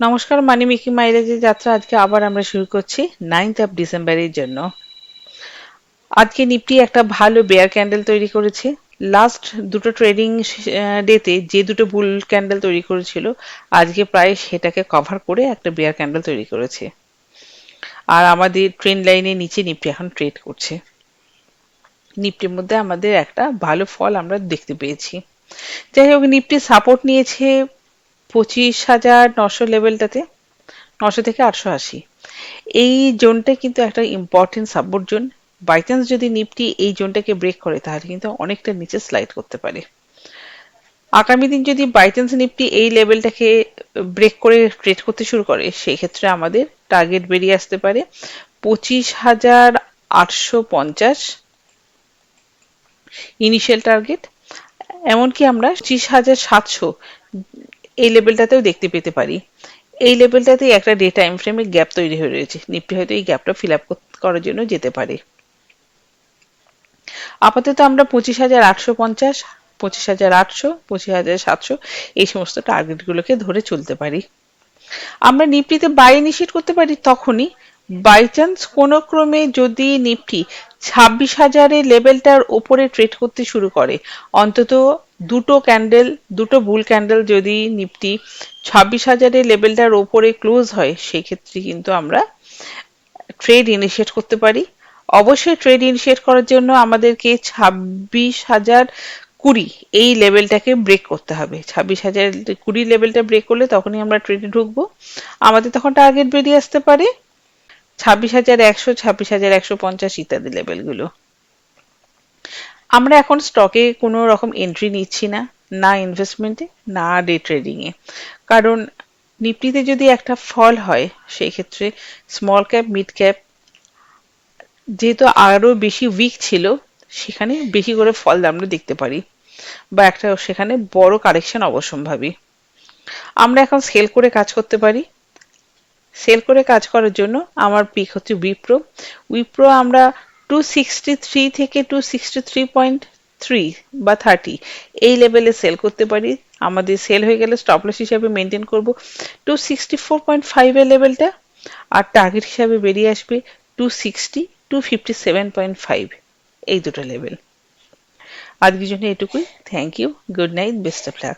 নমস্কার, মানি মেকিং মাইলেজের যাত্রা আজকে আবার আমরা শুরু করছি 9th ডিসেম্বরের জন্য। আজকে নিফটি একটা ভালো বেয়ার ক্যান্ডেল তৈরি করেছে। লাস্ট দুটো ট্রেডিং ডেতে যে দুটো বুল ক্যান্ডেল তৈরি করেছিল, আজকে প্রায় সেটাকে কভার করে একটা বেয়ার ক্যান্ডেল তৈরি করেছে। আর আমাদের ট্রেন্ড লাইনের নিচে নিফটি এখন ট্রেড করছে। নিফটির মধ্যে আমাদের একটা ভালো ফল আমরা দেখতে পেয়েছি। যাই হোক, নিফটি সাপোর্ট নিয়েছে 25,900 লেভেলটাতে, 900 থেকে 880। এই জোনটা কিন্তু একটা important support zone. By chance যদি নিফটি এই জোনটাকে ব্রেক করে, তাহলে কিন্তু অনেকটা নিচে স্লাইড করতে পারে। আগামী দিন যদি বাই চান্স নিফটি এই লেভেলটাকে ব্রেক করে ট্রেড করতে শুরু করে, সেই ক্ষেত্রে আমাদের টার্গেট বেরিয়ে আসতে পারে 25,850 ইনিশিয়াল টার্গেট। এমনকি আমরা 25,700 এই লেভেলটাতেও দেখতে পেতে পারি। এই লেভেলটাতে একটা ডে টাইম ফ্রেমে গ্যাপ তৈরি হয়ে রয়েছে, নিফটি হয়তো এই গ্যাপটা ফিল আপ করার জন্য যেতে পারে। আপাতত আমরা 25,850, 25,800, 25,700 এই সমস্ত টার্গেটগুলোকে ধরে চলতে পারি। আমরা নিফটিতে বাই ইনিশিয়েট করতে পারি তখনই, বাই চান্স কোনো ক্রমে যদি নিফটি 26,000-এর লেভেলটার ওপরে ট্রেড করতে শুরু করে, অন্তত দুটো বুল ক্যান্ডেল যদি নিফটি 26,000-এর লেভেলটার ওপরে ক্লোজ হয়, সেই ক্ষেত্রে কিন্তু আমরা ট্রেড ইনিশিয়েট করতে পারি। অবশ্যই ট্রেড ইনিশিয়েট করার জন্য আমাদেরকে 26,020 এই লেভেলটাকে ব্রেক করতে হবে। 26,020 লেভেলটা ব্রেক করলে তখনই আমরা ট্রেডে ঢুকবো। আমাদের তখন টার্গেট বেরিয়ে আসতে পারে 26,100, 26,150 ইত্যাদি লেভেলগুলো। আমরা এখন স্টকে কোনো রকম এন্ট্রি নিচ্ছি না, না ইনভেস্টমেন্টে, না ডে ট্রেডিং এ। কারণ নিফটিতে যদি একটা ফল হয়, সেই ক্ষেত্রে স্মল ক্যাপ, মিড ক্যাপ যেহেতু আরো বেশি উইক ছিল, সেখানে বেশি করে ফল আমরা দেখতে পারি, বা একটা সেখানে বড় কারেকশন অবশ্যম্ভাবী। আমরা এখন সেল করে কাজ করতে পারি। সেল করে কাজ করার জন্য আমার পিক হচ্ছে উইপ্রো। উইপ্রো আমরা 263 থেকে 263.3 বা 30 এই লেভেলে সেল করতে পারি। আমাদের সেল হয়ে গেলে স্টপ লস হিসাবে মেনটেন করব 264.5 এর লেভেলটা, আর টার্গেট হিসাবে বেরিয়ে আসবে 260, 257.5 এই দুটো লেভেল। আজকের জন্য এটুকুই। Thank you, good night, best of lakh.